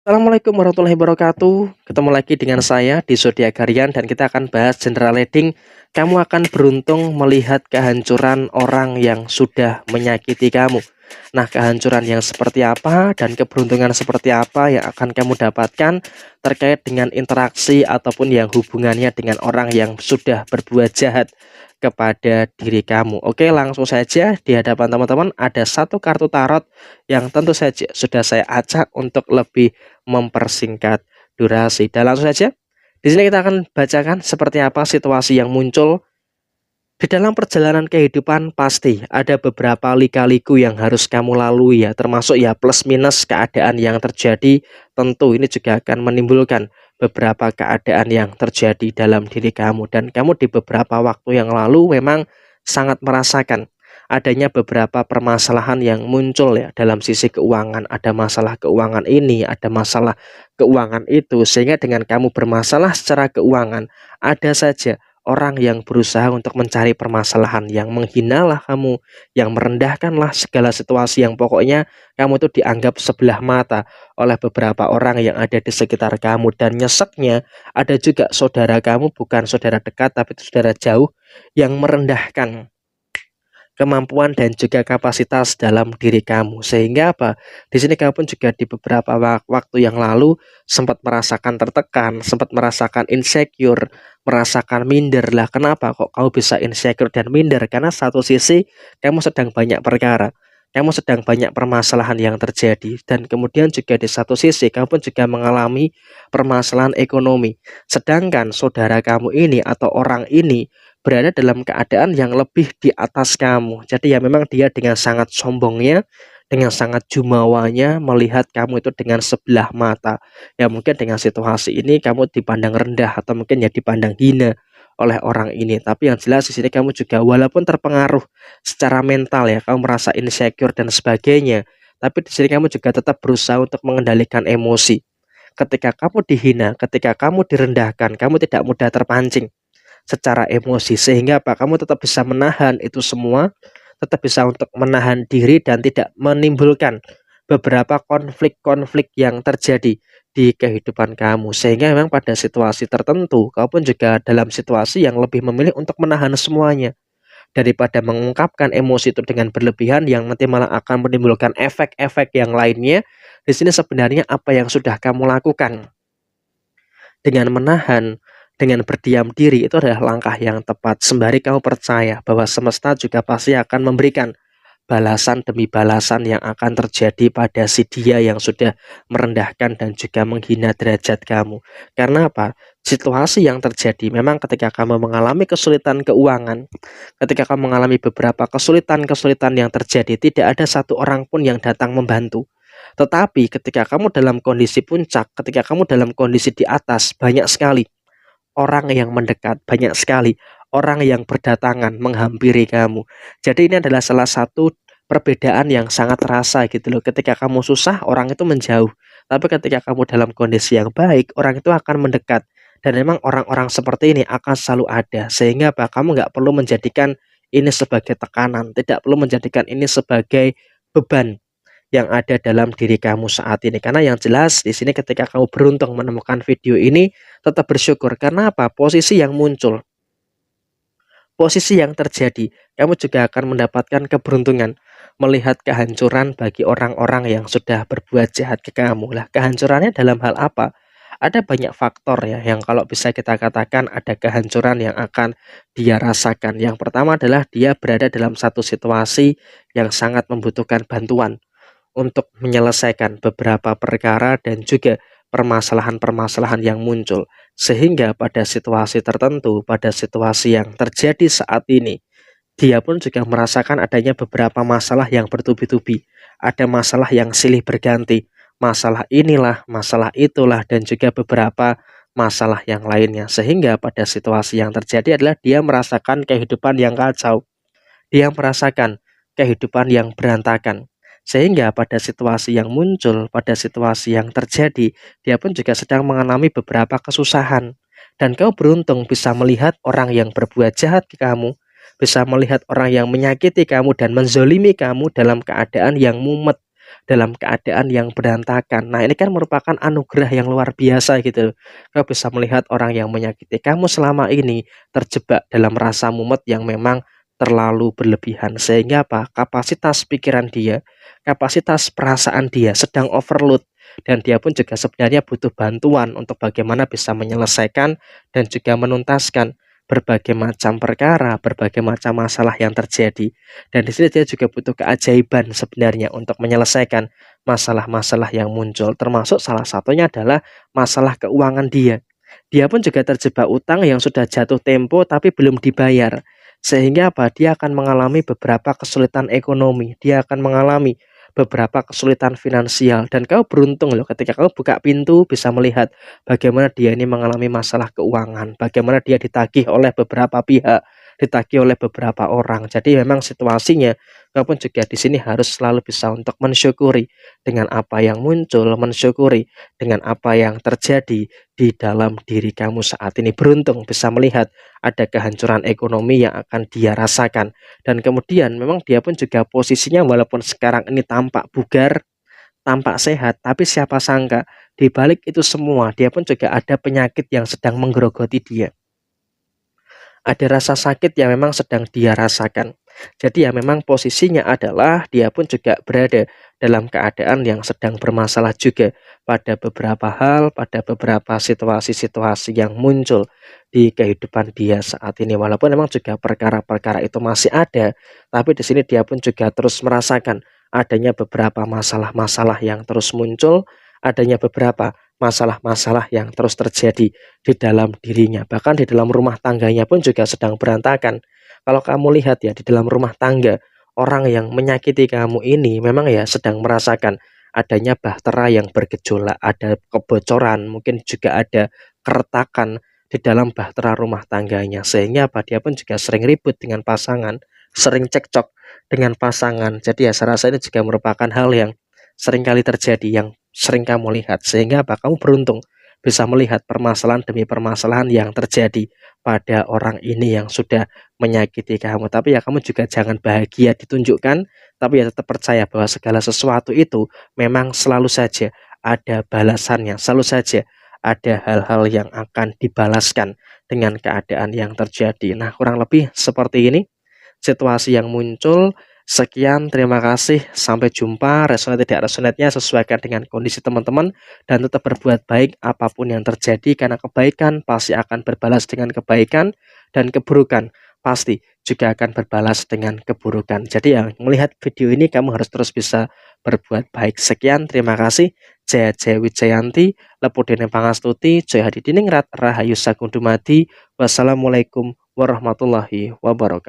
Assalamualaikum warahmatullahi wabarakatuh. Ketemu lagi dengan saya di Zodiak Harian dan kita akan bahas general reading. Kamu akan beruntung melihat kehancuran orang yang sudah menyakiti kamu. Nah, kehancuran yang seperti apa dan keberuntungan seperti apa yang akan kamu dapatkan terkait dengan interaksi ataupun yang hubungannya dengan orang yang sudah berbuat jahat kepada diri kamu. Oke, langsung saja di hadapan teman-teman ada satu kartu tarot yang tentu saja sudah saya acak untuk lebih mempersingkat durasi. Dan langsung saja, di sini kita akan bacakan seperti apa situasi yang muncul di dalam perjalanan kehidupan. Pasti ada beberapa lika-liku yang harus kamu lalui ya, termasuk ya plus minus keadaan yang terjadi. Tentu ini juga akan menimbulkan beberapa keadaan yang terjadi dalam diri kamu dan kamu di beberapa waktu yang lalu memang sangat merasakan adanya beberapa permasalahan yang muncul ya dalam sisi keuangan. Ada masalah keuangan ini, ada masalah keuangan itu, sehingga dengan kamu bermasalah secara keuangan, ada saja orang yang berusaha untuk mencari permasalahan, yang menghinalah kamu, yang merendahkanlah segala situasi yang pokoknya kamu tuh dianggap sebelah mata oleh beberapa orang yang ada di sekitar kamu. Dan nyeseknya ada juga saudara kamu, bukan saudara dekat tapi itu saudara jauh, yang merendahkan kemampuan dan juga kapasitas dalam diri kamu. Sehingga apa? Di sini kamu pun juga di beberapa waktu yang lalu sempat merasakan tertekan, sempat merasakan insecure, merasakan minder. Lah kenapa kok kamu bisa insecure dan minder? Karena satu sisi kamu sedang banyak perkara, kamu sedang banyak permasalahan yang terjadi, dan kemudian juga di satu sisi kamu pun juga mengalami permasalahan ekonomi. Sedangkan saudara kamu ini atau orang ini berada dalam keadaan yang lebih di atas kamu. Jadi ya memang dia dengan sangat sombongnya, dengan sangat jumawanya melihat kamu itu dengan sebelah mata. Ya mungkin dengan situasi ini kamu dipandang rendah atau mungkin ya dipandang hina oleh orang ini. Tapi yang jelas di sini kamu juga walaupun terpengaruh secara mental ya, kamu merasa insecure dan sebagainya. Tapi di sini kamu juga tetap berusaha untuk mengendalikan emosi. Ketika kamu dihina, ketika kamu direndahkan, kamu tidak mudah terpancing secara emosi, sehingga apa, kamu tetap bisa menahan itu semua, tetap bisa untuk menahan diri dan tidak menimbulkan beberapa konflik-konflik yang terjadi di kehidupan kamu. Sehingga memang pada situasi tertentu kamu pun juga dalam situasi yang lebih memilih untuk menahan semuanya daripada mengungkapkan emosi itu dengan berlebihan yang nanti malah akan menimbulkan efek-efek yang lainnya. Di sini sebenarnya apa yang sudah kamu lakukan dengan menahan, dengan berdiam diri, itu adalah langkah yang tepat. Sembari kamu percaya bahwa semesta juga pasti akan memberikan balasan demi balasan yang akan terjadi pada si dia yang sudah merendahkan dan juga menghina derajat kamu. Karena apa? Situasi yang terjadi memang ketika kamu mengalami kesulitan keuangan, ketika kamu mengalami beberapa kesulitan-kesulitan yang terjadi, tidak ada satu orang pun yang datang membantu. Tetapi ketika kamu dalam kondisi puncak, ketika kamu dalam kondisi di atas, banyak sekali orang yang mendekat, banyak sekali orang yang berdatangan menghampiri kamu. Jadi ini adalah salah satu perbedaan yang sangat terasa gitu loh. Ketika kamu susah, orang itu menjauh. Tapi ketika kamu dalam kondisi yang baik, orang itu akan mendekat. Dan memang orang-orang seperti ini akan selalu ada. Sehingga apa? Kamu nggak perlu menjadikan ini sebagai tekanan, tidak perlu menjadikan ini sebagai beban yang ada dalam diri kamu saat ini. Karena yang jelas di sini ketika kamu beruntung menemukan video ini, tetap bersyukur. Karena apa? Posisi yang muncul, posisi yang terjadi, kamu juga akan mendapatkan keberuntungan melihat kehancuran bagi orang-orang yang sudah berbuat jahat ke kamu. Lah, kehancurannya dalam hal apa? Ada banyak faktor ya yang kalau bisa kita katakan ada kehancuran yang akan dia rasakan. Yang pertama adalah dia berada dalam satu situasi yang sangat membutuhkan bantuan untuk menyelesaikan beberapa perkara dan juga permasalahan-permasalahan yang muncul. Sehingga pada situasi tertentu, pada situasi yang terjadi saat ini, dia pun juga merasakan adanya beberapa masalah yang bertubi-tubi. Ada masalah yang silih berganti, masalah inilah, masalah itulah, dan juga beberapa masalah yang lainnya. Sehingga pada situasi yang terjadi adalah dia merasakan kehidupan yang kacau, dia merasakan kehidupan yang berantakan. Sehingga pada situasi yang muncul, pada situasi yang terjadi, dia pun juga sedang mengalami beberapa kesusahan. Dan kau beruntung bisa melihat orang yang berbuat jahat ke kamu, bisa melihat orang yang menyakiti kamu dan menzolimi kamu dalam keadaan yang mumet, dalam keadaan yang berantakan. Nah, ini kan merupakan anugerah yang luar biasa gitu loh. Kau bisa melihat orang yang menyakiti kamu selama ini terjebak dalam rasa mumet yang memang terlalu berlebihan, sehingga apa? Kapasitas pikiran dia, kapasitas perasaan dia sedang overload, dan dia pun juga sebenarnya butuh bantuan untuk bagaimana bisa menyelesaikan dan juga menuntaskan berbagai macam perkara, berbagai macam masalah yang terjadi. Dan di sini dia juga butuh keajaiban sebenarnya untuk menyelesaikan masalah-masalah yang muncul, termasuk salah satunya adalah masalah keuangan dia. Dia pun juga terjebak utang yang sudah jatuh tempo tapi belum dibayar. Sehingga apa? Dia akan mengalami beberapa kesulitan ekonomi, dia akan mengalami beberapa kesulitan finansial, dan kau beruntung loh ketika kau buka pintu bisa melihat bagaimana dia ini mengalami masalah keuangan, bagaimana dia ditagih oleh beberapa pihak, ditagih oleh beberapa orang. Jadi memang situasinya kau pun juga di sini harus selalu bisa untuk mensyukuri dengan apa yang muncul, mensyukuri dengan apa yang terjadi di dalam diri kamu saat ini. Beruntung bisa melihat ada kehancuran ekonomi yang akan dia rasakan, dan kemudian memang dia pun juga posisinya walaupun sekarang ini tampak bugar, tampak sehat, tapi siapa sangka di balik itu semua dia pun juga ada penyakit yang sedang menggerogoti dia. Ada rasa sakit yang memang sedang dia rasakan. Jadi ya memang posisinya adalah dia pun juga berada dalam keadaan yang sedang bermasalah juga pada beberapa hal, pada beberapa situasi-situasi yang muncul di kehidupan dia saat ini. Walaupun memang juga perkara-perkara itu masih ada, tapi di sini dia pun juga terus merasakan adanya beberapa masalah-masalah yang terus muncul, adanya beberapa masalah-masalah yang terus terjadi di dalam dirinya, bahkan di dalam rumah tangganya pun juga sedang berantakan. Kalau kamu lihat ya, di dalam rumah tangga, orang yang menyakiti kamu ini memang ya sedang merasakan adanya bahtera yang bergejolak, ada kebocoran, mungkin juga ada keretakan di dalam bahtera rumah tangganya. Sehingga apa? Dia pun juga sering ribut dengan pasangan, sering cekcok dengan pasangan. Jadi ya saya rasa ini juga merupakan hal yang sering kali terjadi, yang sering kamu lihat. Sehingga apa? Kamu beruntung bisa melihat permasalahan demi permasalahan yang terjadi pada orang ini yang sudah menyakiti kamu. Tapi ya kamu juga jangan bahagia ditunjukkan, tapi ya tetap percaya bahwa segala sesuatu itu memang selalu saja ada balasannya, selalu saja ada hal-hal yang akan dibalaskan dengan keadaan yang terjadi. Nah, kurang lebih seperti ini situasi yang muncul. Sekian, terima kasih, sampai jumpa. Resonate tidak resonate-nya sesuaikan dengan kondisi teman-teman, dan tetap berbuat baik apapun yang terjadi, karena kebaikan pasti akan berbalas dengan kebaikan, dan keburukan pasti juga akan berbalas dengan keburukan. Jadi yang melihat video ini kamu harus terus bisa berbuat baik. Sekian, terima kasih. Jaya Jaya Wijayanti, Lepudene Pangastuti, Jaya Hadidiningrat, Rahayu Sagung Dumadi. Wassalamualaikum warahmatullahi wabarakatuh.